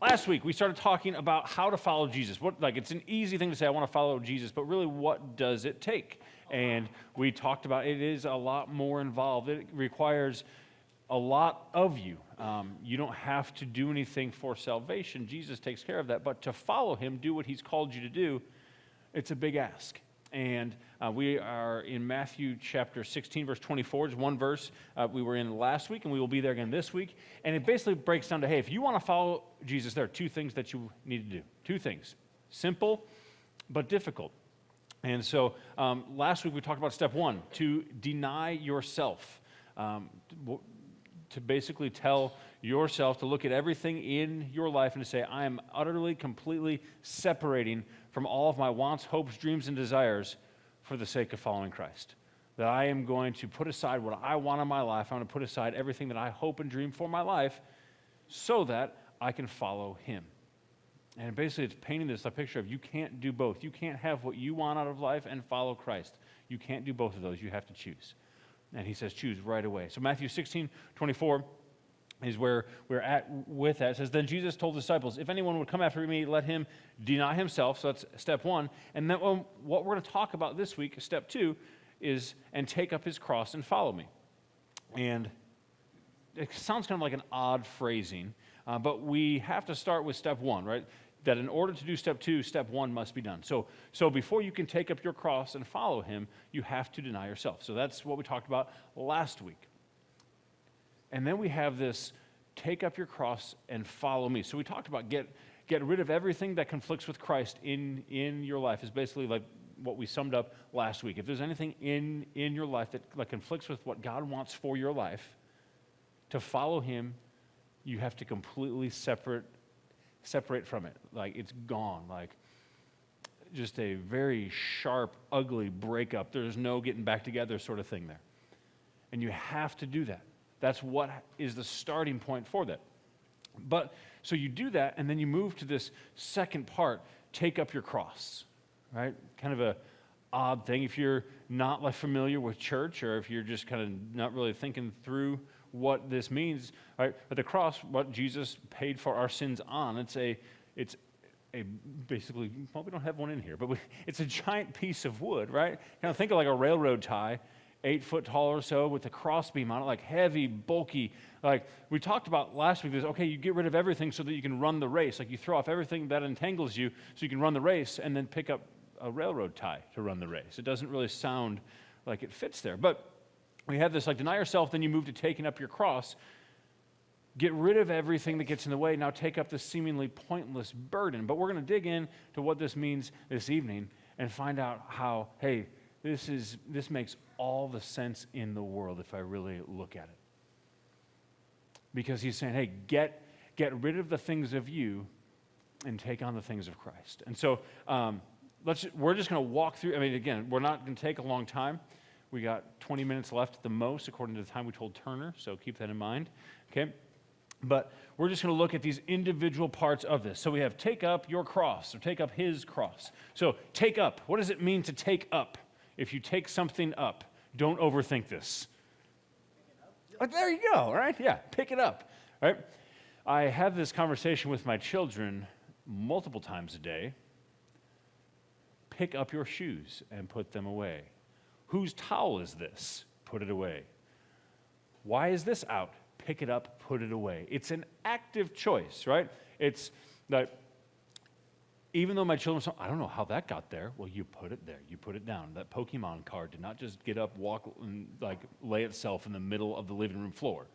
Last week, we started talking about how to follow Jesus. It's an easy thing to say, I want to follow Jesus, but really, what does it take? And we talked about it is a lot more involved. It requires a lot of you. You don't have to do anything for salvation. Jesus takes care of that. But to follow him, do what he's called you to do, it's a big ask. And we are in Matthew chapter 16, verse 24. It's one verse we were in last week, and we will be there again this week. And it basically breaks down to, hey, if you want to follow Jesus, there are two things that you need to do. Two things. Simple, but difficult. And so last week we talked about step one, to deny yourself. To basically tell yourself to look at everything in your life and to say, I am utterly, completely separating from all of my wants, hopes, dreams, and desires for the sake of following Christ. That I am going to put aside what I want in my life. I'm going to put aside everything that I hope and dream for my life so that I can follow him. And basically it's painting this picture of you can't do both. You can't have what you want out of life and follow Christ. You can't do both of those. You have to choose. And he says choose right away. So Matthew 16:24 is where we're at with that. It says, then Jesus told the disciples, if anyone would come after me, let him deny himself. So that's step one. And then what we're going to talk about this week, step two, is and take up his cross and follow me. And it sounds kind of like an odd phrasing, but we have to start with step one, right? That in order to do step two, step one must be done. So before you can take up your cross and follow him, you have to deny yourself. So that's what we talked about last week. And then we have this, take up your cross and follow me. So we talked about get rid of everything that conflicts with Christ in your life is basically like what we summed up last week. If there's anything in your life that conflicts with what God wants for your life, to follow him, you have to completely separate from it. Like it's gone. Like just a very sharp, ugly breakup. There's no getting back together sort of thing there. And you have to do that. That's what is the starting point for that. But so you do that, and then you move to this second part, take up your cross, right? Kind of a odd thing. If you're not like familiar with church, or if you're just kind of not really thinking through what this means, right? But the cross, what Jesus paid for our sins on, it's a basically, well, we don't have one in here, but it's a giant piece of wood, right? Kind of think of like a railroad tie, 8 foot tall or so, with a crossbeam on it, like heavy, bulky. Like we talked about last week, okay, you get rid of everything so that you can run the race. Like you throw off everything that entangles you so you can run the race and then pick up a railroad tie to run the race. It doesn't really sound like it fits there. But we have this, like, deny yourself, then you move to taking up your cross. Get rid of everything that gets in the way. Now take up this seemingly pointless burden. But we're going to dig into what this means this evening and find out how, hey, this makes all the sense in the world if I really look at it. Because he's saying, hey, get rid of the things of you and take on the things of Christ. And so we're just going to walk through. I mean, again, we're not going to take a long time. We got 20 minutes left at the most, according to the time we told Turner, so keep that in mind, okay? But we're just going to look at these individual parts of this. So we have take up your cross, or take up his cross. So take up. What does it mean to take up? If you take something up, don't overthink this. Oh, there you go, right? Yeah, pick it up, right? I have this conversation with my children multiple times a day. Pick up your shoes and put them away. Whose towel is this? Put it away. Why is this out? Pick it up, put it away. It's an active choice, right? It's like, even though my children say, I don't know how that got there. Well, you put it there. You put it down. That Pokemon card did not just get up, walk, and like lay itself in the middle of the living room floor.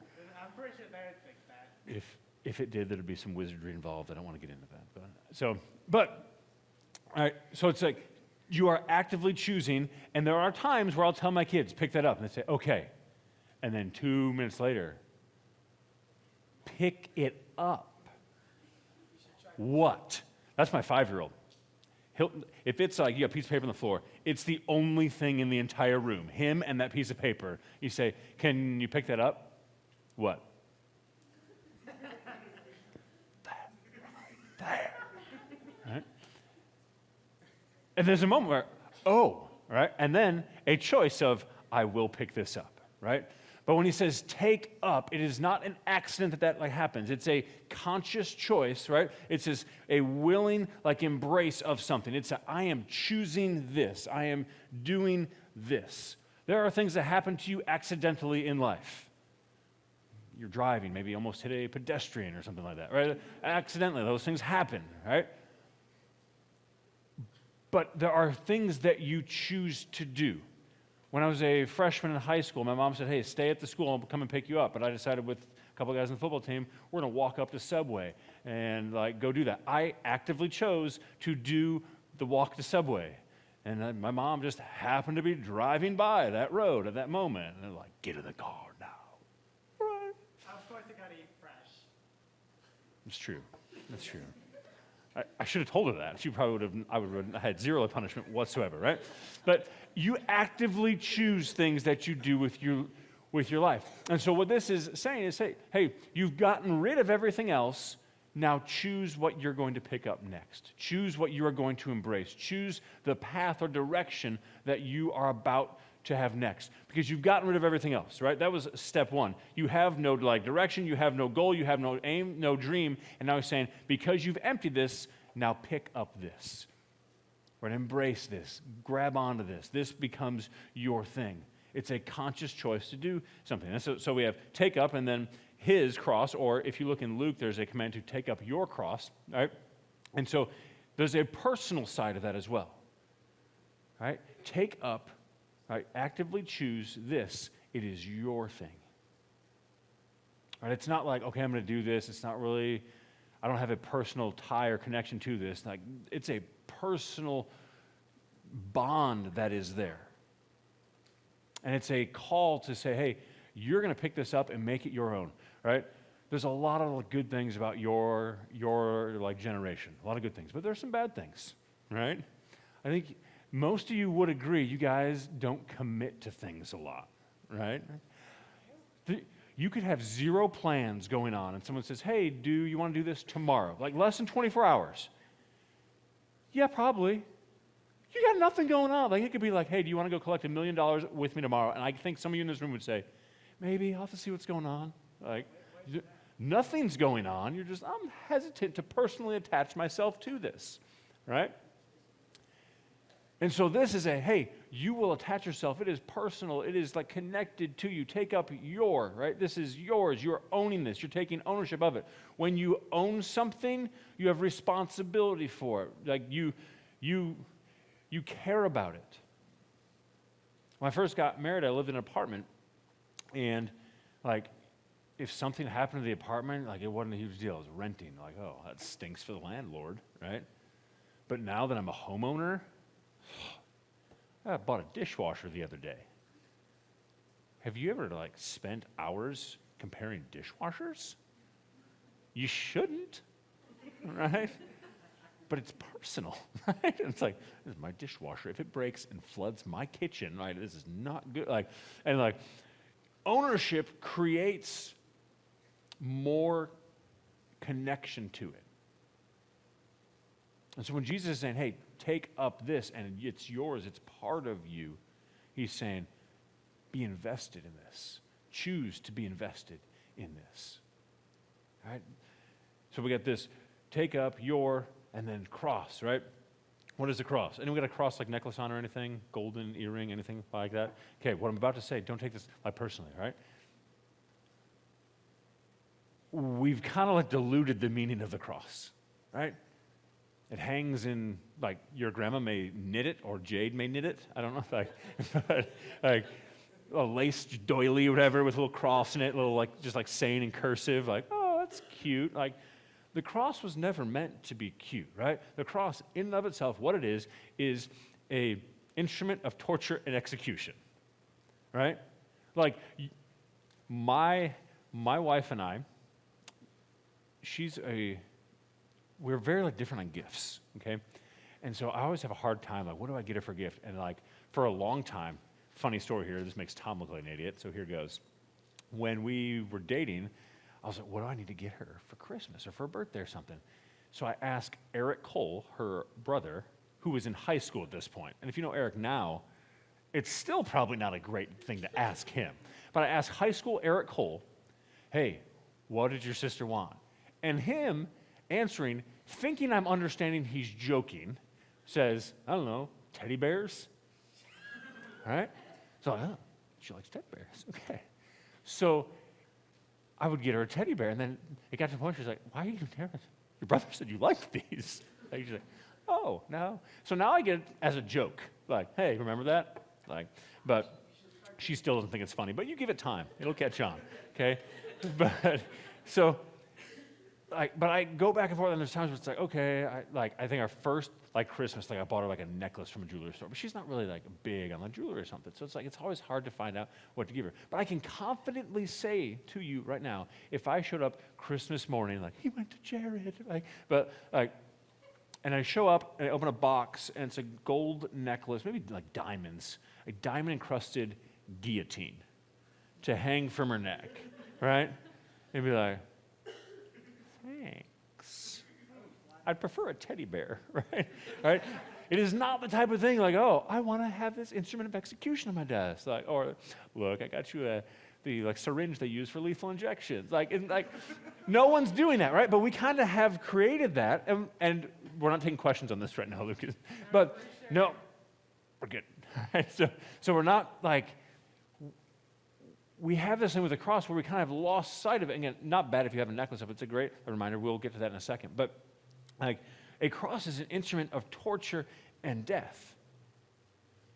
I'm pretty sure Barrett fixed that. If it did, there'd be some wizardry involved. I don't want to get into that. But all right, so it's like, you are actively choosing, and there are times where I'll tell my kids, pick that up, and they say, okay. And then 2 minutes later, pick it up. What? That's my 5-year-old. If it's like you got a piece of paper on the floor, it's the only thing in the entire room, him and that piece of paper. You say, can you pick that up? What? That right there. Right? And there's a moment where, oh, right? And then a choice of, I will pick this up, right? But when he says take up, it is not an accident that happens. It's a conscious choice, right? It's just a willing embrace of something. It's I am choosing this. I am doing this. There are things that happen to you accidentally in life. You're driving, maybe almost hit a pedestrian or something like that, right? Accidentally, those things happen, right? But there are things that you choose to do. When I was a freshman in high school, my mom said, hey, stay at the school, I'll come and pick you up. But I decided with a couple of guys on the football team, we're going to walk up to Subway and go do that. I actively chose to do the walk to Subway. And my mom just happened to be driving by that road at that moment. And they're like, get in the car now. Right. Of course, you gotta eat fresh. It's true. That's true. I should have told her that. She probably would have had zero punishment whatsoever, right? But you actively choose things that you do with your life. And so what this is saying is, hey, you've gotten rid of everything else. Now choose what you're going to pick up next. Choose what you are going to embrace. Choose the path or direction that you are about to have next. Because you've gotten rid of everything else, right? That was step one. You have no direction, you have no goal, you have no aim, no dream. And now he's saying, because you've emptied this, now pick up this. Right? Embrace this. Grab onto this. This becomes your thing. It's a conscious choice to do something. And so we have take up and then his cross, or if you look in Luke, there's a command to take up your cross, right? And so there's a personal side of that as well, right? Take up, right? Actively choose this. It is your thing, right? It's not like, okay, I'm going to do this. It's not really, I don't have a personal tie or connection to this. It's a personal bond that is there. And it's a call to say, hey, you're going to pick this up and make it your own, right? There's a lot of good things about your generation, a lot of good things, but there's some bad things, right? I think most of you would agree you guys don't commit to things a lot, right? You could have zero plans going on, and someone says, hey, do you want to do this tomorrow? Less than 24 hours. Yeah, probably. You got nothing going on. It could be hey, do you want to go collect $1 million with me tomorrow? And I think some of you in this room would say, maybe, I'll have to see what's going on. Nothing's going on. You're just, I'm hesitant to personally attach myself to this, right? And so this is hey, you will attach yourself. It is personal. It is connected to you. Take up right? This is yours. You're owning this. You're taking ownership of it. When you own something, you have responsibility for it. You care about it. When I first got married, I lived in an apartment, and if something happened to the apartment, it wasn't a huge deal. It was renting. Oh, that stinks for the landlord, right? But now that I'm a homeowner, I bought a dishwasher the other day. Have you ever spent hours comparing dishwashers? You shouldn't, right? But it's personal, right? It's this is my dishwasher. If it breaks and floods my kitchen, right, this is not good. Ownership creates more connection to it. And so when Jesus is saying, hey, take up this, and it's yours, it's part of you, he's saying, be invested in this. Choose to be invested in this. All right? So we got this, take up your, and then cross, right? What is the cross? Anyone got a cross necklace on or anything? Golden earring, anything like that? Okay, what I'm about to say, don't take this personally, right? We've kind of diluted the meaning of the cross, right? It hangs in, your grandma may knit it, or Jade may knit it. I don't know, a lace doily or whatever with a little cross in it, little just saying in cursive, oh, that's cute. The cross was never meant to be cute, right? The cross, in and of itself, what it is a instrument of torture and execution, right? My wife and I, we're very different on gifts, okay? And so I always have a hard time, what do I get her for a gift? And for a long time, funny story here, this makes Tom look like an idiot, so here goes. When we were dating, I was what do I need to get her for Christmas or for a birthday or something? So I asked Eric Cole, her brother, who was in high school at this point. And if you know Eric now, it's still probably not a great thing to ask him. But I asked high school Eric Cole, hey, what did your sister want? And him answering, thinking I'm understanding he's joking, says, I don't know, teddy bears? All right? So, oh, she likes teddy bears. Okay. So I would get her a teddy bear, and then it got to the point she's like, why are you doing this? Your brother said you liked these. Like, she's like, oh, no. So now I get it as a joke. Like, hey, remember that? Like, but she still doesn't think it's funny. But you give it time. It'll catch on, okay? But so, like, but I go back and forth, and there's times where it's like, okay, I think our first, Christmas, I bought her, a necklace from a jewelry store. But she's not really, big on the jewelry or something. So it's always hard to find out what to give her. But I can confidently say to you right now, if I showed up Christmas morning, he went to Jared, and I show up, and I open a box, and it's a gold necklace, maybe diamonds, a diamond-encrusted guillotine to hang from her neck, right? And be like, thanks. I'd prefer a teddy bear, right? It is not the type of thing oh, I want to have this instrument of execution on my desk. Or, look, I got you the syringe they use for lethal injections. No one's doing that, right? But we kind of have created that, and we're not taking questions on this right now, Lucas. But no, we're good. So we're not we have this thing with the cross where we kind of have lost sight of it. Again, not bad if you have a necklace of it. It's a great reminder. We'll get to that in a second. But a cross is an instrument of torture and death.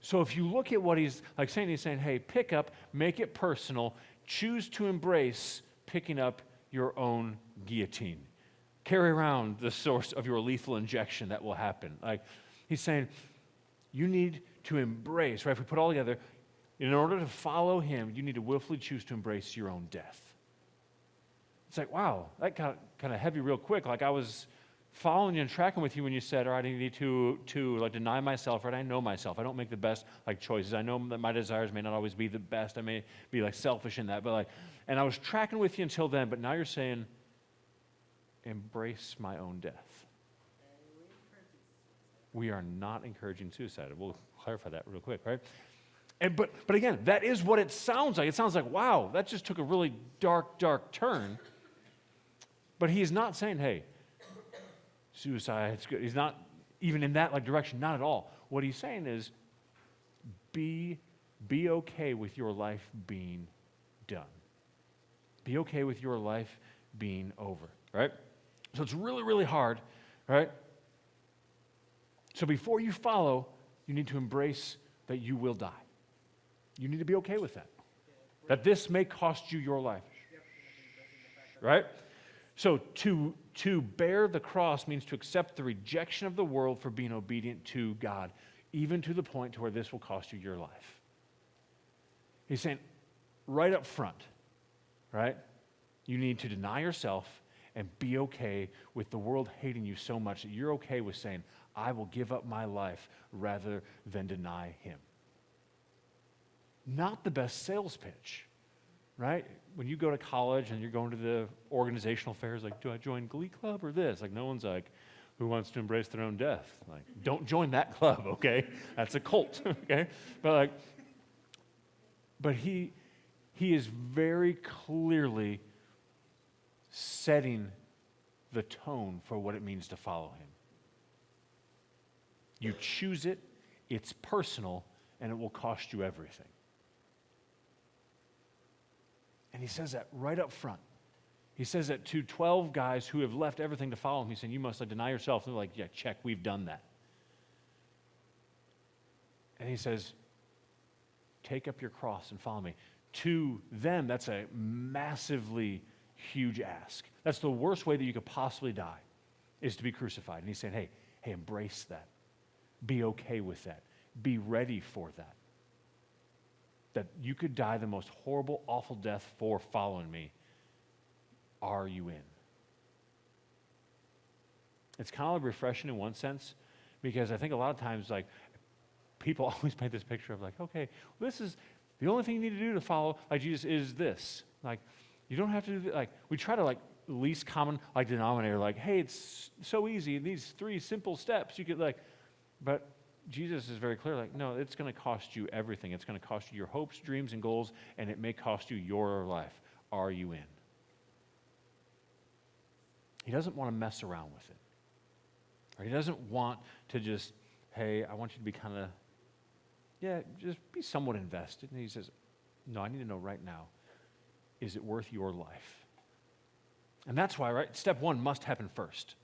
So if you look at what he's saying, he's saying, hey, pick up, make it personal, choose to embrace picking up your own guillotine. Carry around the source of your lethal injection that will happen. He's saying, you need to embrace, right? If we put it all together, in order to follow him, you need to willfully choose to embrace your own death. It's wow, that got kind of heavy real quick. I was following you and tracking with you when you said, all right, I need to deny myself, right? I know myself. I don't make the best choices. I know that my desires may not always be the best. I may be selfish in that, but and I was tracking with you until then, but now you're saying, embrace my own death. We are not encouraging suicide. We'll clarify that real quick, right? But again, that is what it sounds like. It sounds wow, that just took a really dark turn. But he is not saying, hey, suicide's good. He's not even in that direction, not at all. What he's saying is, be okay with your life being done. Be okay with your life being over, right? So it's really, really hard, right? So before you follow, you need to embrace that you will die. You need to be okay with that. That this may cost you your life. Right? So to bear the cross means to accept the rejection of the world for being obedient to God, even to the point to where this will cost you your life. He's saying right up front, right? You need to deny yourself and be okay with the world hating you so much that you're okay with saying, I will give up my life rather than deny him. Not the best sales pitch, right? When you go to college and you're going to the organizational fairs, do I join Glee Club or this? No one's who wants to embrace their own death? Don't join that club, okay? That's a cult, okay? But he is very clearly setting the tone for what it means to follow him. You choose it, it's personal, and it will cost you everything. And he says that right up front. He says that to 12 guys who have left everything to follow him. He's saying, you must deny yourself. And they're yeah, check, we've done that. And he says, take up your cross and follow me. To them, that's a massively huge ask. That's the worst way that you could possibly die, is to be crucified. And he's saying, hey, embrace that. Be okay with that. Be ready for that. That you could die the most horrible, awful death for following me. Are you in? It's kind of refreshing in one sense, because I think a lot of times, people always paint this picture of okay, this is the only thing you need to do to follow Jesus is this. You don't have to do we try to least common denominator, hey, it's so easy, these 3 simple steps you could but Jesus is very clear, like, no, it's going to cost you everything. It's going to cost you your hopes, dreams, and goals, and it may cost you your life. Are you in? He doesn't want to mess around with it. Or he doesn't want to just, hey, I want you to be kind of, just be somewhat invested. And he says, no, I need to know right now, is it worth your life? And that's why, right, step one must happen first.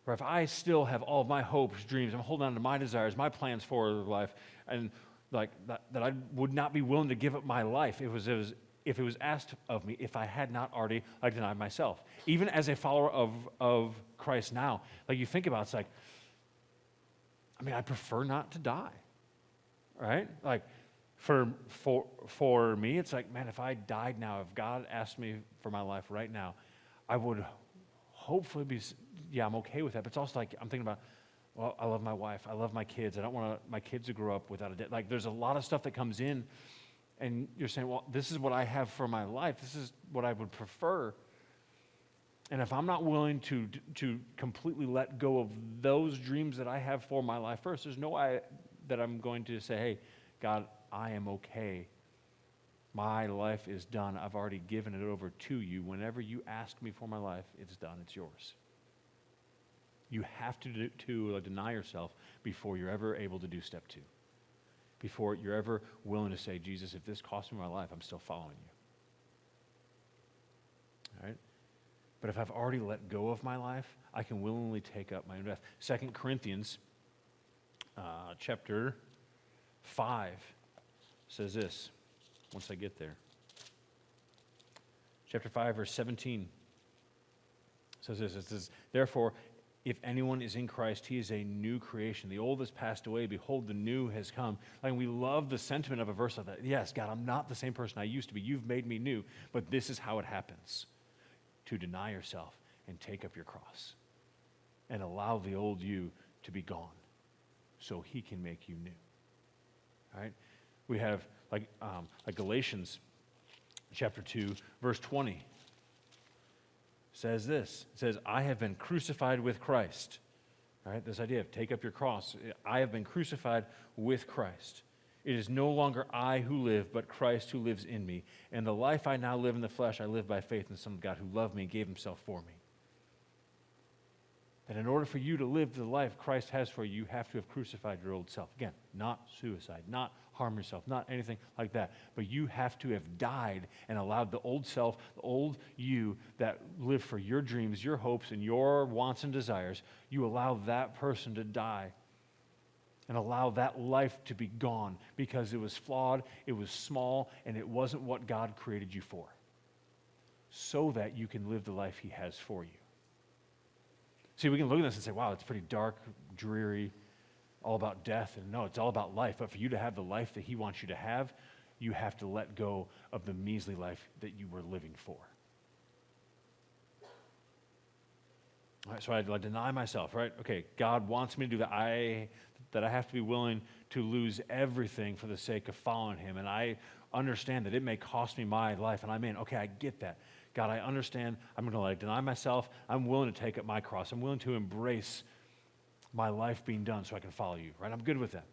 Or if I still have all of my hopes, dreams, I'm holding on to my desires, my plans for life, and like that I would not be willing to give up my life if it was asked of me, if I had not already denied myself. Even as a follower of Christ now, like you think about it, it's like, I prefer not to die, right? Like for me, it's like, man, if I died now, if God asked me for my life right now, I would hopefully be, I'm okay with that. But it's also like, I'm thinking about, well, I love my wife. I love my kids. I don't want my kids to grow up without a dad. Like, there's a lot of stuff that comes in, and you're saying, well, this is what I have for my life. This is what I would prefer. And if I'm not willing to completely let go of those dreams that I have for my life first, there's no way that I'm going to say, hey, God, I am okay. My life is done. I've already given it over to you. Whenever you ask me for my life, it's done. It's yours. You have to deny yourself before you're ever able to do step two. Before you're ever willing to say, Jesus, if this costs me my life, I'm still following you. All right? But if I've already let go of my life, I can willingly take up my own death. 2 Corinthians chapter 5 says this, once I get there. Chapter 5, verse 17 says this. It says, therefore, if anyone is in Christ, he is a new creation. The old has passed away. Behold, the new has come. Like, we love the sentiment of a verse like that. Yes, God, I'm not the same person I used to be. You've made me new. But this is how it happens. To deny yourself and take up your cross. And allow the old you to be gone. So he can make you new. All right? We have, like Galatians chapter 2, verse 20. Says this. It says, I have been crucified with Christ. All right, this idea of take up your cross. I have been crucified with Christ. It is no longer I who live, but Christ who lives in me. And the life I now live in the flesh, I live by faith in the Son of God who loved me and gave himself for me. That in order for you to live the life Christ has for you, you have to have crucified your old self. Again, not suicide, not harm yourself, not anything like that. But you have to have died and allowed the old self, the old you that lived for your dreams, your hopes, and your wants and desires, you allow that person to die and allow that life to be gone because it was flawed, it was small, and it wasn't what God created you for. So that you can live the life he has for you. See, we can look at this and say, wow, it's pretty dark, dreary, all about death. And no, it's all about life. But for you to have the life that he wants you to have, you have to let go of the measly life that you were living for. All right, so I deny myself, right? Okay, God wants me to do that. I have to be willing to lose everything for the sake of following him. And I understand that it may cost me my life. And I'm in. Okay, I get that. God, I understand. I'm going to deny myself. I'm willing to take up my cross. I'm willing to embrace my life being done so I can follow you, right? I'm good with that.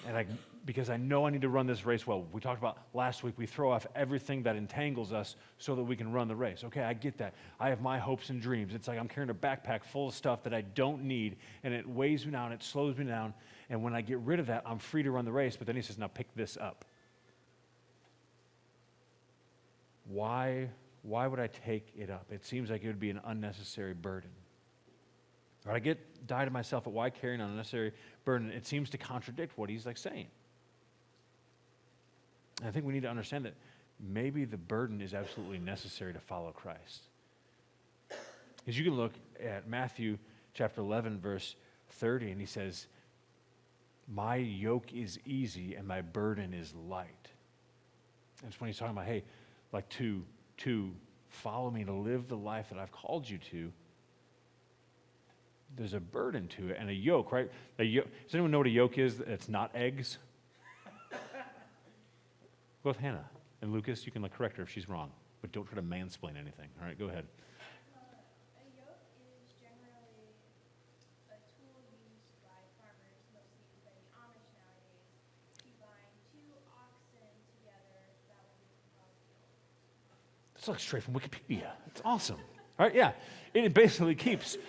And because I know I need to run this race well. We talked about last week, we throw off everything that entangles us so that we can run the race. Okay, I get that. I have my hopes and dreams. It's like I'm carrying a backpack full of stuff that I don't need, and it weighs me down, it slows me down, and when I get rid of that, I'm free to run the race. But then he says, now pick this up. Why would I take it up? It seems like it would be an unnecessary burden. Or I die to myself, but why carry an unnecessary burden? It seems to contradict what he's saying. And I think we need to understand that maybe the burden is absolutely necessary to follow Christ. Because you can look at Matthew chapter 11, verse 30, and he says, my yoke is easy and my burden is light. That's when he's talking about, hey, to follow me, to live the life that I've called you to, there's a burden to it and a yoke, right? Does anyone know what a yoke is? It's not eggs. Both Hannah and Lucas, you can correct her if she's wrong, but don't try to mansplain anything. All right, go ahead. A yoke is generally a tool It's like straight from Wikipedia. It's awesome. All right, yeah. It basically keeps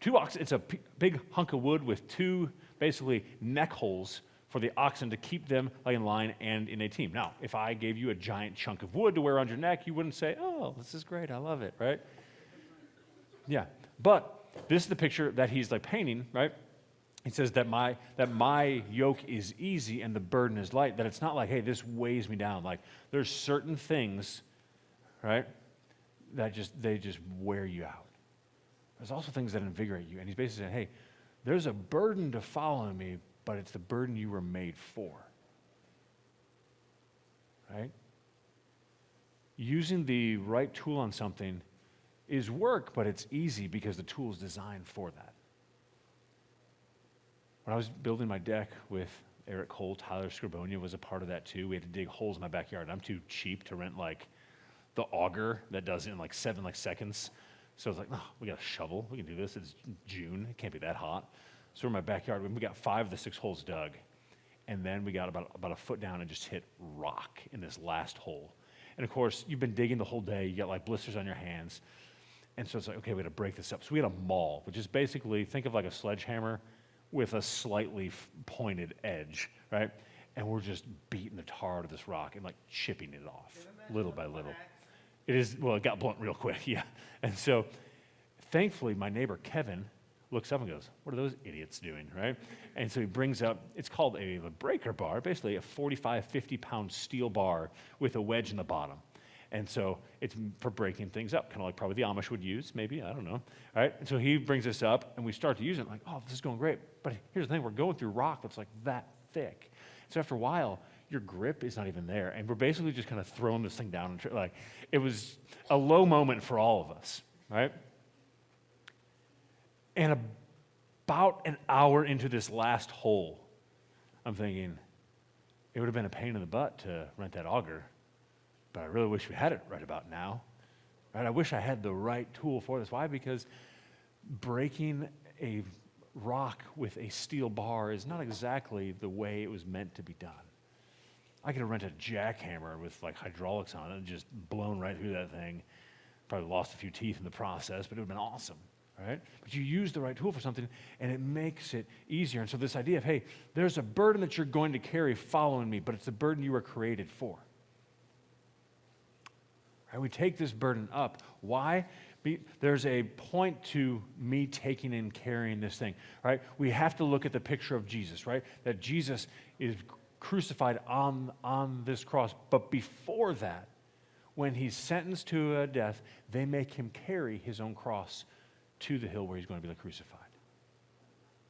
two oxen. It's a big hunk of wood with two basically neck holes for the oxen to keep them like in line and in a team. Now, if I gave you a giant chunk of wood to wear on your neck, you wouldn't say, oh, this is great, I love it, right? Yeah, but this is the picture that he's like painting, right? He says that my yoke is easy and the burden is light, that it's not like, hey, this weighs me down. Like there's certain things, right, that they just wear you out. There's also things that invigorate you. And he's basically saying, hey, there's a burden to following me, but it's the burden you were made for. Right? Using the right tool on something is work, but it's easy because the tool is designed for that. When I was building my deck with Eric Cole, Tyler Scribonia was a part of that too. We had to dig holes in my backyard. I'm too cheap to rent like the auger that does it in like 7 seconds. So I was like, oh, we got a shovel. We can do this. It's June. It can't be that hot. So in my backyard, we got 5 of the 6 holes dug. And then we got about a foot down and just hit rock in this last hole. And of course, you've been digging the whole day. You got like blisters on your hands. And so it's like, okay, we got to break this up. So we had a maul, which is basically, think of like a sledgehammer with a slightly pointed edge, right? And we're just beating the tar out of this rock and like chipping it off little by little. It is, well, it got blunt real quick, yeah. And so thankfully, my neighbor, Kevin, looks up and goes, what are those idiots doing, right? And so he brings up, it's called a breaker bar, basically a 45, 50-pound steel bar with a wedge in the bottom. And so it's for breaking things up, kind of like probably the Amish would use, maybe, I don't know. All right, and so he brings this up, and we start to use it, like, oh, this is going great. But here's the thing, we're going through rock that's like that thick. So after a while, your grip is not even there, and we're basically just kind of throwing this thing down. And like, it was a low moment for all of us, right? And about an hour into this last hole, I'm thinking, it would have been a pain in the butt to rent that auger, but I really wish we had it right about now. Right? I wish I had the right tool for this. Why? Because breaking a rock with a steel bar is not exactly the way it was meant to be done. I could have rented a jackhammer with like hydraulics on it and just blown right through that thing. Probably lost a few teeth in the process, but it would have been awesome. Right? But you use the right tool for something, and it makes it easier. And so this idea of, hey, there's a burden that you're going to carry following me, but it's the burden you were created for. Right? We take this burden up. Why? There's a point to me taking and carrying this thing. Right? We have to look at the picture of Jesus, right? That Jesus is crucified on this cross. But before that, when he's sentenced to death, they make him carry his own cross to the hill where he's going to be crucified.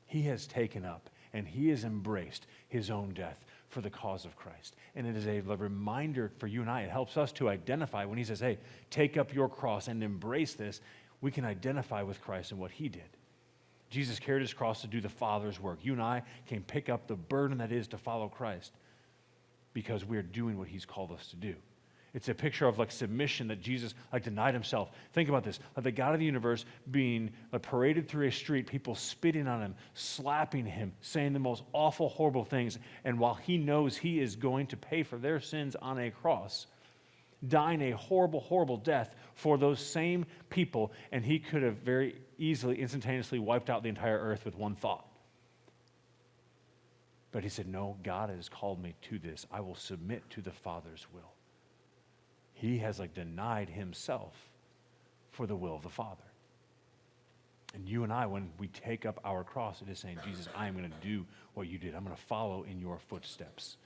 He has taken up and he has embraced his own death for the cause of Christ. And it is a reminder for you and I. It helps us to identify when he says, hey, take up your cross and embrace this. We can identify with Christ and what he did. Jesus carried his cross to do the Father's work. You and I can pick up the burden that is to follow Christ because we're doing what he's called us to do. It's a picture of like submission that Jesus like denied himself. Think about this, like the God of the universe being paraded through a street, people spitting on him, slapping him, saying the most awful, horrible things. And while he knows he is going to pay for their sins on a cross, dying a horrible, horrible death for those same people, and he could have very easily, instantaneously wiped out the entire earth with one thought. But he said, no, God has called me to this. I will submit to the Father's will. He has like denied himself for the will of the Father. And you and I, when we take up our cross, it is saying, Jesus, I am going to do what you did. I'm going to follow in your footsteps.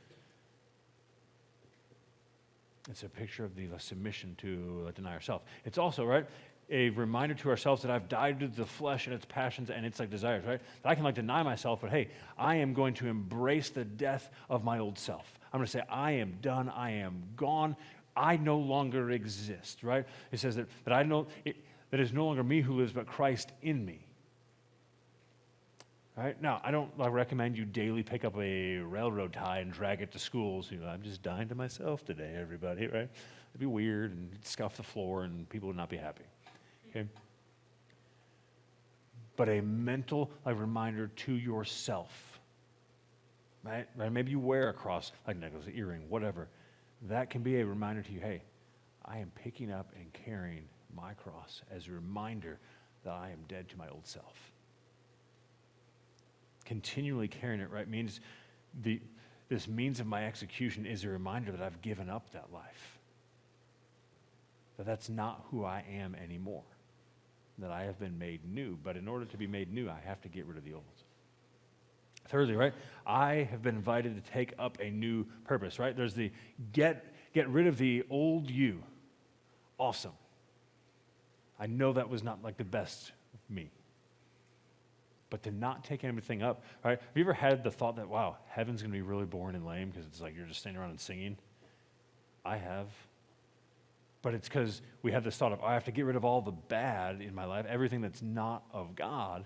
It's a picture of the submission to deny ourselves. It's also, right, a reminder to ourselves that I've died to the flesh and its passions and its like desires, right? That I can like deny myself, but hey, I am going to embrace the death of my old self. I'm going to say, I am done. I am gone. I no longer exist, right? It says that I know that it is no longer me who lives, but Christ in me. Right? Now, I don't recommend you daily pick up a railroad tie and drag it to school. So, I'm just dying to myself today, everybody, right? It'd be weird and scuff the floor and people would not be happy. Okay? But a mental reminder to yourself, right? Maybe you wear a cross, like necklace, earring, whatever. That can be a reminder to you, hey, I am picking up and carrying my cross as a reminder that I am dead to my old self. Continually carrying it, right, means this means of my execution is a reminder that I've given up that life. That that's not who I am anymore. That I have been made new. But in order to be made new, I have to get rid of the old. Thirdly, right, I have been invited to take up a new purpose, right? There's the get rid of the old you. Awesome. I know that was not like the best of me. But to not take anything up, right? Have you ever had the thought that, wow, heaven's going to be really boring and lame because it's like you're just standing around and singing? I have. But it's because we have this thought of, I have to get rid of all the bad in my life, everything that's not of God.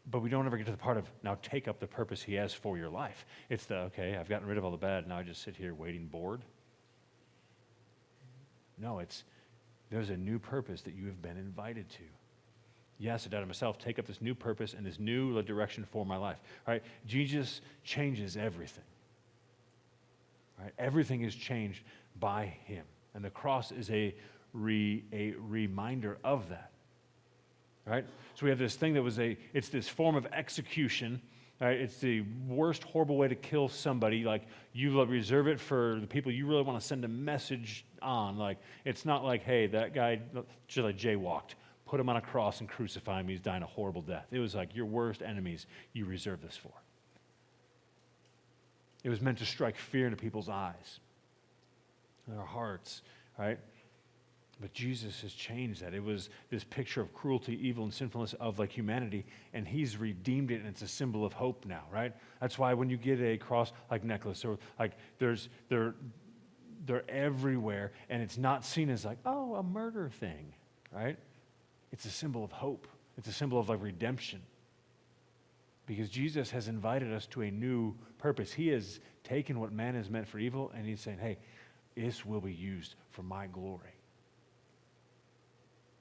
But we don't ever get to the part of, now take up the purpose he has for your life. It's okay, I've gotten rid of all the bad, now I just sit here waiting bored. No, there's a new purpose that you have been invited to. Yes, I died to myself, take up this new purpose and this new direction for my life. Right? Jesus changes everything. Right? Everything is changed by him. And the cross is a reminder of that. Right? So we have this thing that it's this form of execution. Right? It's the worst, horrible way to kill somebody. Like, you reserve it for the people you really want to send a message on. Like, it's not like, hey, that guy just like jaywalked. Put him on a cross and crucify him. He's dying a horrible death. It was like your worst enemies you reserve this for. It was meant to strike fear into people's eyes, their hearts, right? But Jesus has changed that. It was this picture of cruelty, evil, and sinfulness of like humanity, and he's redeemed it, and it's a symbol of hope now, right? That's why when you get a cross like necklace, or like they're everywhere, and it's not seen as like, oh, a murder thing, right? It's a symbol of hope. It's a symbol of like redemption. Because Jesus has invited us to a new purpose. He has taken what man has meant for evil, and he's saying, hey, this will be used for my glory.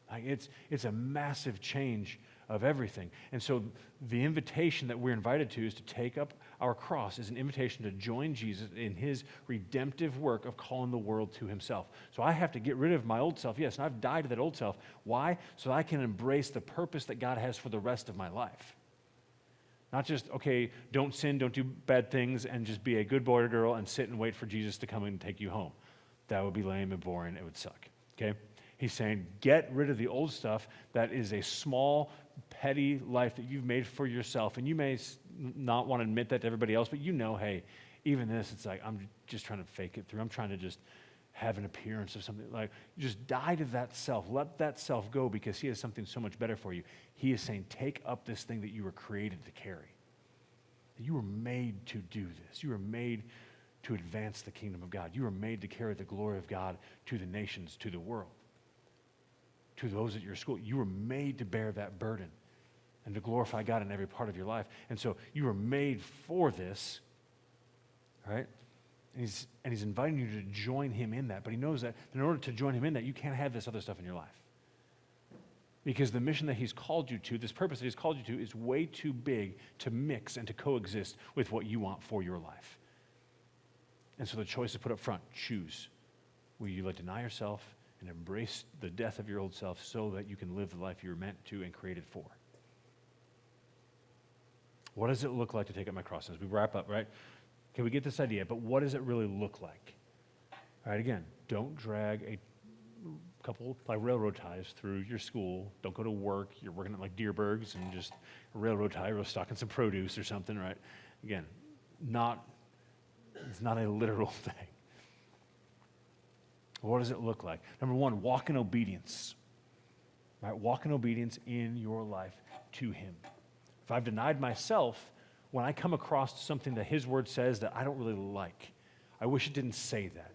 Like it's a massive change of everything. And so the invitation that we're invited to is to take up our cross, is an invitation to join Jesus in his redemptive work of calling the world to himself. So I have to get rid of my old self, yes, and I've died to that old self. Why? So I can embrace the purpose that God has for the rest of my life. Not just, okay, don't sin, don't do bad things, and just be a good boy or girl and sit and wait for Jesus to come and take you home. That would be lame and boring. It would suck, okay? He's saying, get rid of the old stuff that is a small, petty life that you've made for yourself. And you may not want to admit that to everybody else, but you know, hey, even this, it's like, I'm just trying to fake it through. I'm trying to just have an appearance of something. Like, just die to that self. Let that self go, because he has something so much better for you. He is saying, take up this thing that you were created to carry. You were made to do this. You were made to advance the kingdom of God. You were made to carry the glory of God to the nations, to the world, to those at your school. You were made to bear that burden and to glorify God in every part of your life. And so you were made for this, right? And he's inviting you to join him in that. But he knows that in order to join him in that, you can't have this other stuff in your life. Because the mission that he's called you to, this purpose that he's called you to, is way too big to mix and to coexist with what you want for your life. And so the choice is put up front. Choose. Will you deny yourself and embrace the death of your old self so that you can live the life you were meant to and created for? What does it look like to take up my cross? As we wrap up, right? Okay, we get this idea, but what does it really look like? All right, again, don't drag a couple like railroad ties through your school. Don't go to work. You're working at like Deerberg's and just a railroad tie, or stocking some produce or something, right? Again, it's not a literal thing. What does it look like? Number one, walk in obedience. Right? Walk in obedience in your life to him. If I've denied myself, when I come across something that his word says that I don't really like, I wish it didn't say that.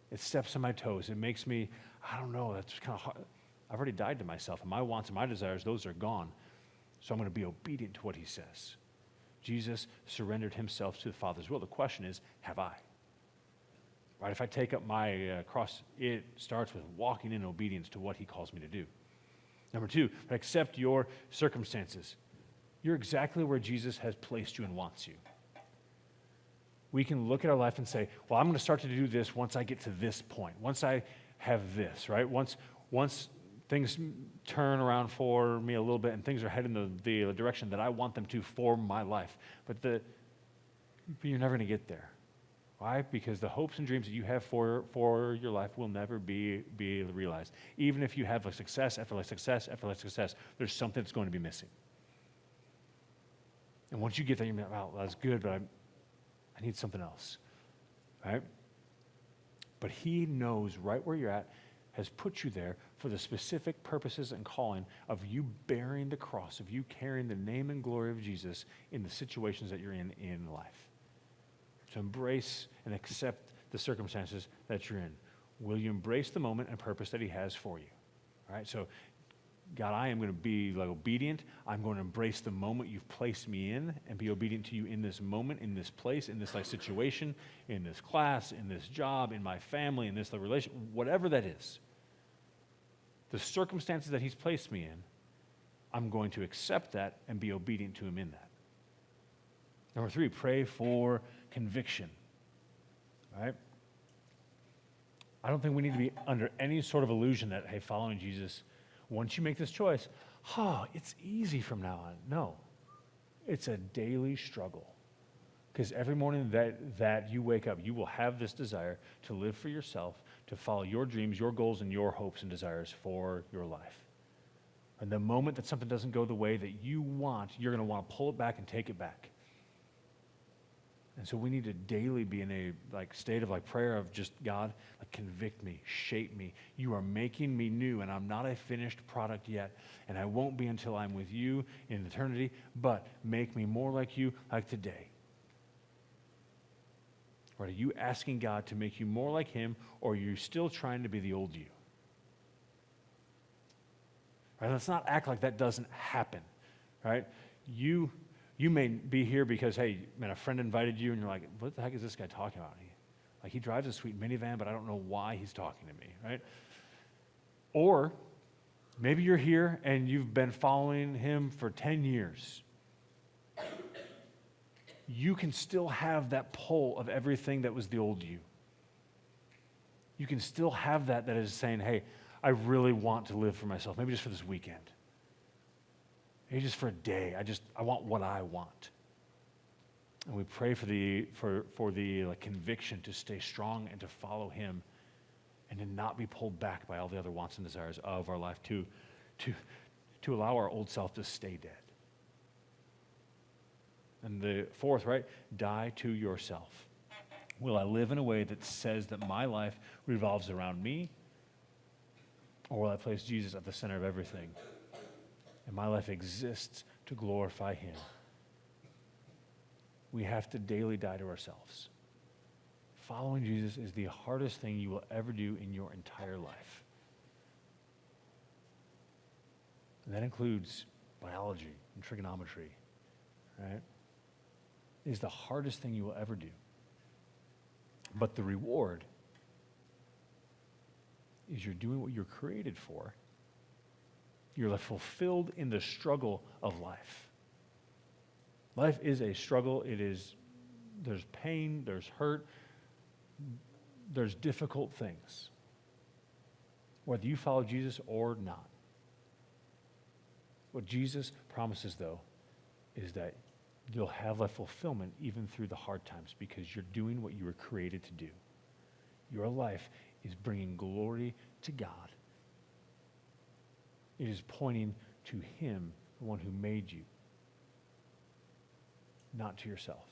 It steps on my toes. It makes me, I don't know, that's kind of hard. I've already died to myself, and my wants and my desires, those are gone. So I'm going to be obedient to what he says. Jesus surrendered himself to the Father's will. The question is, have I? Right? If I take up my cross, it starts with walking in obedience to what he calls me to do. Number two, accept your circumstances. You're exactly where Jesus has placed you and wants you. we can look at our life and say, well, I'm going to start to do this once I get to this point, once I have this, right? Once things turn around for me a little bit and things are heading the direction that I want them to for my life. But you're never going to get there. Why? Because the hopes and dreams that you have for your life will never be realized. Even if you have like success after like success after like success, there's something that's going to be missing. And once you get there, you're like, wow, that's good, but I need something else, right? But he knows right where you're at, has put you there for the specific purposes and calling of you bearing the cross, of you carrying the name and glory of Jesus in the situations that you're in life. To embrace and accept the circumstances that you're in. Will you embrace the moment and purpose that he has for you? All right, so God, I am going to be like obedient. I'm going to embrace the moment you've placed me in and be obedient to you in this moment, in this place, in this like situation, in this class, in this job, in my family, in this relation, whatever that is. The circumstances that he's placed me in, I'm going to accept that and be obedient to him in that. Number 3, pray for conviction. Right? I don't think we need to be under any sort of illusion that, hey, following Jesus, once you make this choice, it's easy from now on. No. It's a daily struggle. Because every morning that you wake up, you will have this desire to live for yourself, to follow your dreams, your goals, and your hopes and desires for your life. And the moment that something doesn't go the way that you want, you're going to want to pull it back and take it back. And so we need to daily be in a state of prayer of just, God, convict me, shape me. You are making me new, and I'm not a finished product yet, and I won't be until I'm with you in eternity, but make me more like you like today. Or are you asking God to make you more like him, or are you still trying to be the old you? Right? Let's not act like that doesn't happen, right? You may be here because, hey, man, a friend invited you, and you're like, what the heck is this guy talking about? He drives a sweet minivan, but I don't know why he's talking to me, right? Or maybe you're here, and you've been following him for 10 years. You can still have that pull of everything that was the old you. You can still have that is saying, hey, I really want to live for myself, maybe just for this weekend. Maybe just for a day. I want what I want. And we pray for the conviction to stay strong and to follow him and to not be pulled back by all the other wants and desires of our life, to allow our old self to stay dead. And the 4th, right? Die to yourself. Will I live in a way that says that my life revolves around me? Or will I place Jesus at the center of everything? And my life exists to glorify him. We have to daily die to ourselves. Following Jesus is the hardest thing you will ever do in your entire life. And that includes biology and trigonometry, right? It is the hardest thing you will ever do. But the reward is you're doing what you're created for. You're fulfilled in the struggle of life. Life is a struggle. There's pain, there's hurt, there's difficult things. Whether you follow Jesus or not. What Jesus promises, though, is that you'll have life fulfillment even through the hard times because you're doing what you were created to do. Your life is bringing glory to God. It is pointing to him, the one who made you, not to yourself.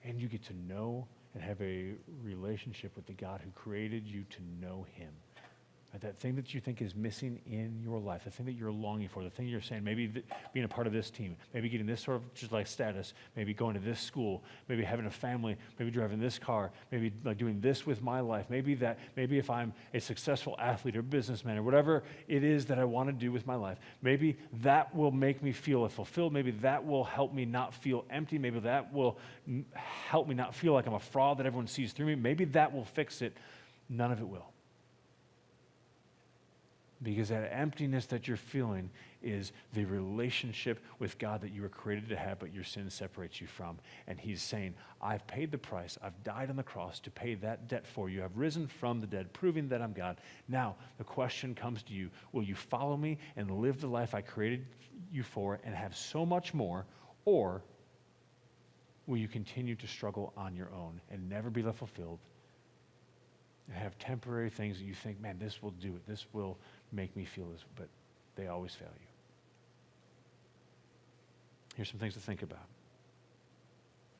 And you get to know and have a relationship with the God who created you to know him. That thing that you think is missing in your life, the thing that you're longing for, the thing you're saying, maybe being a part of this team, maybe getting this sort of just status, maybe going to this school, maybe having a family, maybe driving this car, maybe doing this with my life, maybe if I'm a successful athlete or businessman or whatever it is that I want to do with my life, maybe that will make me feel fulfilled, maybe that will help me not feel empty, maybe that will help me not feel like I'm a fraud that everyone sees through me, maybe that will fix it. None of it will. Because that emptiness that you're feeling is the relationship with God that you were created to have, but your sin separates you from. And he's saying, I've paid the price. I've died on the cross to pay that debt for you. I've risen from the dead, proving that I'm God. Now, the question comes to you, will you follow me and live the life I created you for and have so much more, or will you continue to struggle on your own and never be left fulfilled and have temporary things that you think, man, this will do it. This will make me feel this, but they always fail you. Here's some things to think about.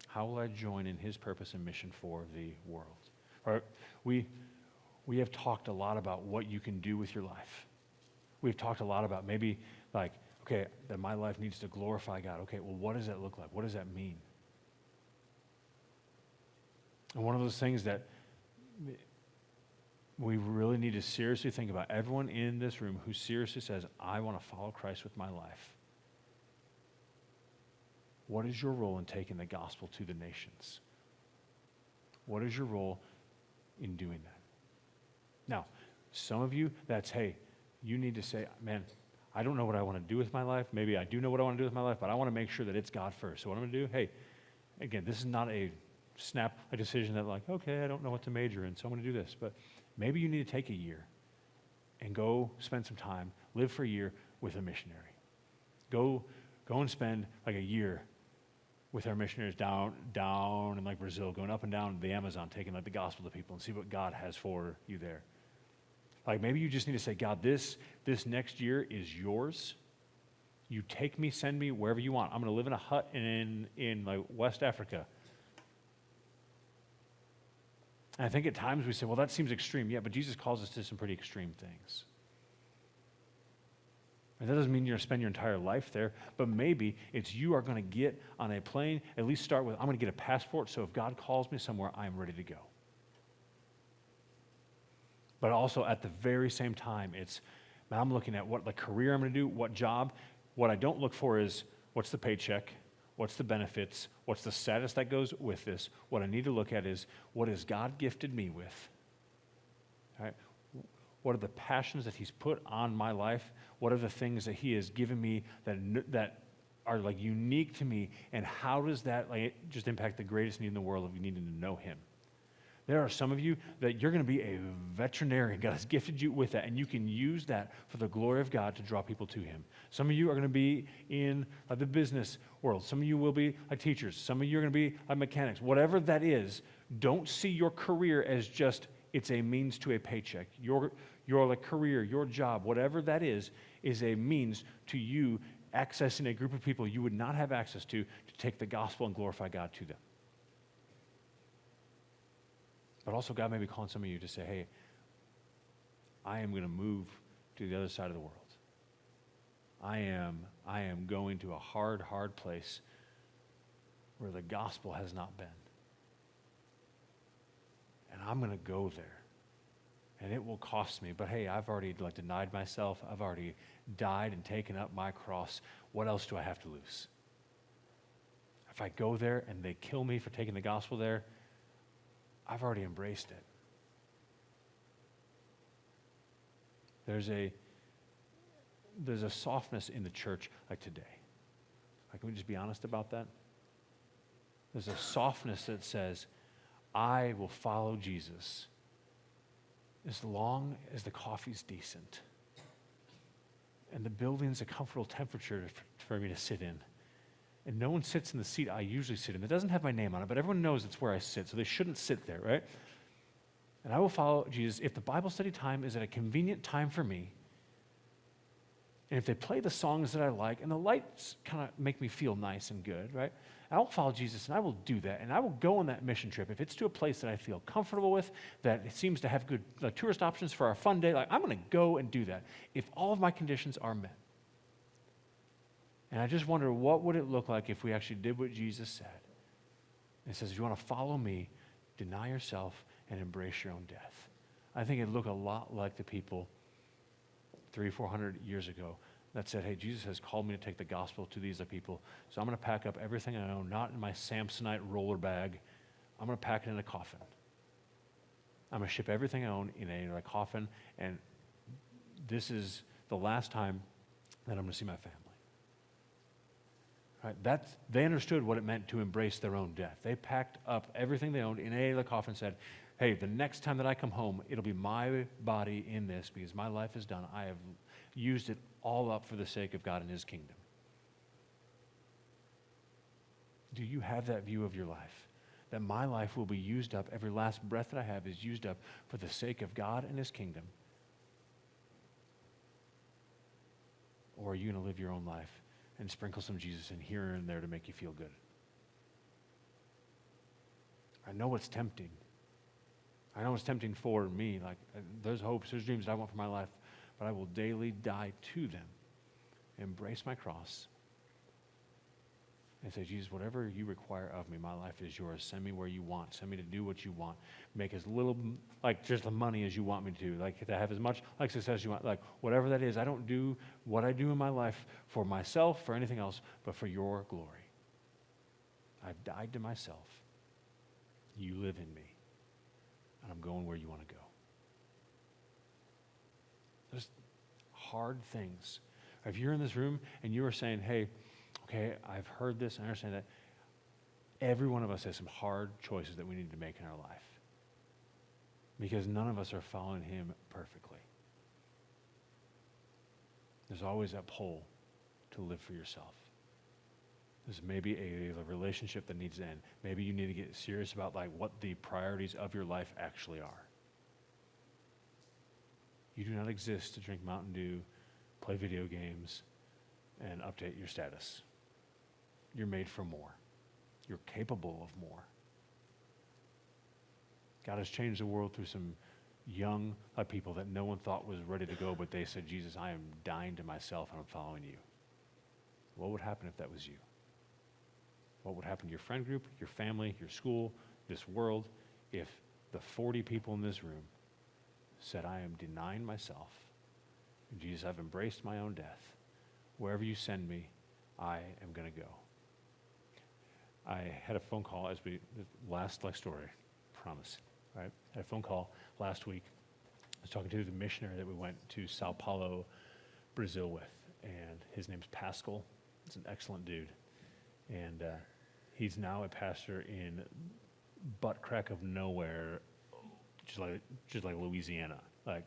How will I join in his purpose and mission for the world? All right, we have talked a lot about what you can do with your life. We've talked a lot about maybe like, okay, that my life needs to glorify God. Okay, well, what does that look like? What does that mean? And one of those things that we really need to seriously think about, everyone in this room who seriously says, I want to follow Christ with my life. What is your role in taking the gospel to the nations? What is your role in doing that? Now, some of you, that's, hey, you need to say, man, I don't know what I want to do with my life. Maybe I do know what I want to do with my life, but I want to make sure that it's God first. So what I'm going to do, hey, again, this is not a decision that like, okay, I don't know what to major in, so I'm going to do this. But maybe you need to take a year and go spend some time, live for a year with a missionary. Go and spend like a year with our missionaries down in like Brazil, going up and down the Amazon, taking like the gospel to people and see what God has for you there. Like maybe you just need to say, God, this next year is yours. You take me, send me wherever you want. I'm going to live in a hut in like West Africa. And I think at times we say, well, that seems extreme. Yeah, but Jesus calls us to some pretty extreme things. And that doesn't mean you're going to spend your entire life there, but maybe it's you are going to get on a plane, at least start with, I'm going to get a passport, so if God calls me somewhere, I'm ready to go. But also at the very same time, it's, man, I'm looking at what the career I'm going to do, what job. What I don't look for is, what's the paycheck? What's the benefits? What's the status that goes with this? What I need to look at is, what has God gifted me with? All right? What are the passions that he's put on my life? What are the things that he has given me that are like unique to me? And how does that like just impact the greatest need in the world of needing to know him? There are some of you that you're going to be a veterinarian. God has gifted you with that, and you can use that for the glory of God to draw people to him. Some of you are going to be in the business world. Some of you will be like teachers. Some of you are going to be like mechanics. Whatever that is, don't see your career as just it's a means to a paycheck. Your like career, your job, whatever that is a means to you accessing a group of people you would not have access to take the gospel and glorify God to them. But also God may be calling some of you to say, hey, I am going to move to the other side of the world. I am going to a hard place where the gospel has not been. And I'm going to go there. And it will cost me. But hey, I've already denied myself. I've already died and taken up my cross. What else do I have to lose? If I go there and they kill me for taking the gospel there, I've already embraced it. There's a softness in the church like today. Like, can we just be honest about that? There's a softness that says, I will follow Jesus as long as the coffee's decent and the building's a comfortable temperature for me to sit in. And no one sits in the seat I usually sit in. It doesn't have my name on it, but everyone knows it's where I sit, so they shouldn't sit there, right? And I will follow Jesus if the Bible study time is at a convenient time for me, and if they play the songs that I like, and the lights kind of make me feel nice and good, right? I will follow Jesus, and I will do that, and I will go on that mission trip. If it's to a place that I feel comfortable with, that it seems to have good tourist options for our fun day, like I'm going to go and do that if all of my conditions are met. And I just wonder, what would it look like if we actually did what Jesus said? It says, if you want to follow me, deny yourself and embrace your own death. I think it'd look a lot like the people 300-400 years ago that said, hey, Jesus has called me to take the gospel to these people, so I'm going to pack up everything I own, not in my Samsonite roller bag. I'm going to pack it in a coffin. I'm going to ship everything I own in a coffin and this is the last time that I'm going to see my family. Right? They understood what it meant to embrace their own death. They packed up everything they owned in a coffin and said, hey, the next time that I come home, it'll be my body in this because my life is done. I have used it all up for the sake of God and his kingdom. Do you have that view of your life? That my life will be used up, every last breath that I have is used up for the sake of God and his kingdom? Or are you going to live your own life and sprinkle some Jesus in here and there to make you feel good? I know it's tempting. I know it's tempting for me. Like, there's hopes, there's dreams that I want for my life, but I will daily die to them. Embrace my cross and say, Jesus, whatever you require of me, my life is yours. Send me where you want. Send me to do what you want. Make as little, like just the money as you want me to. Like to have as much like success as you want. Like whatever that is, I don't do what I do in my life for myself, for anything else, but for your glory. I've died to myself. You live in me. And I'm going where you want to go. There's hard things. If you're in this room and you are saying, hey, okay, I've heard this, and I understand that. Every one of us has some hard choices that we need to make in our life. Because none of us are following him perfectly. There's always that pull to live for yourself. There's maybe a relationship that needs to end. Maybe you need to get serious about like what the priorities of your life actually are. You do not exist to drink Mountain Dew, play video games, and update your status. You're made for more. You're capable of more. God has changed the world through some young people that no one thought was ready to go, but they said, Jesus, I am dying to myself and I'm following you. What would happen if that was you? What would happen to your friend group, your family, your school, this world, if the 40 people in this room said, I am denying myself, and Jesus, I've embraced my own death. Wherever you send me, I am going to go. I had a phone call last story, promise, right? I had a phone call last week. I was talking to the missionary that we went to Sao Paulo, Brazil with, and his name's Pascal. He's an excellent dude. And he's now a pastor in butt crack of nowhere, just like Louisiana. Like,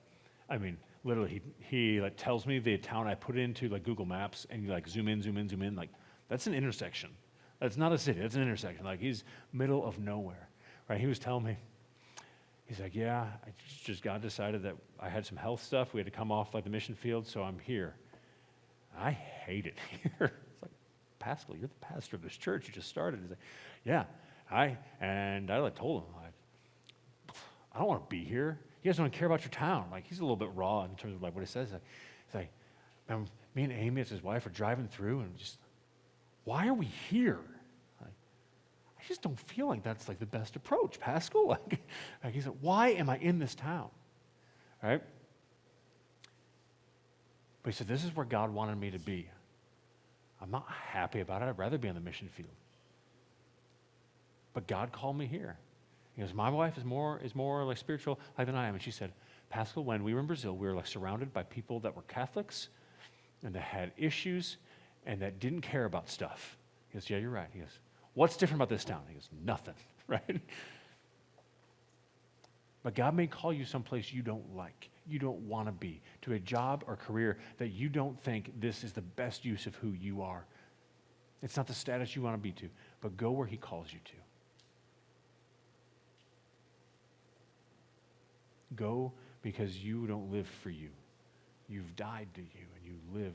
I mean, literally, he like tells me the town I put into like Google Maps, and you like zoom in, zoom in, zoom in. Like, that's an intersection. That's not a city. That's an intersection. Like, he's middle of nowhere, right? He was telling me, he's like, yeah, just God decided that I had some health stuff. We had to come off like the mission field, so I'm here. I hate it here. It's like, Pascal, you're the pastor of this church. You just started. He's like, yeah, I like told him, like, I don't want to be here. You guys don't care about your town. Like, he's a little bit raw in terms of like what he says. He's like, me and Amy, as his wife, are driving through and just, why are we here? Like, I just don't feel like that's like the best approach, Pascal. Like he said, why am I in this town? Right? But he said, this is where God wanted me to be. I'm not happy about it. I'd rather be on the mission field. But God called me here. He goes, my wife is more like spiritual like than I am. And she said, Pascal, when we were in Brazil, we were like surrounded by people that were Catholics and that had issues and that didn't care about stuff. He goes, yeah, you're right. He goes, what's different about this town? He goes, nothing, right? But God may call you someplace you don't like, you don't want to be, to a job or career that you don't think this is the best use of who you are. It's not the status you want to be to, but go where he calls you to. Go because you don't live for you. You've died to you and you live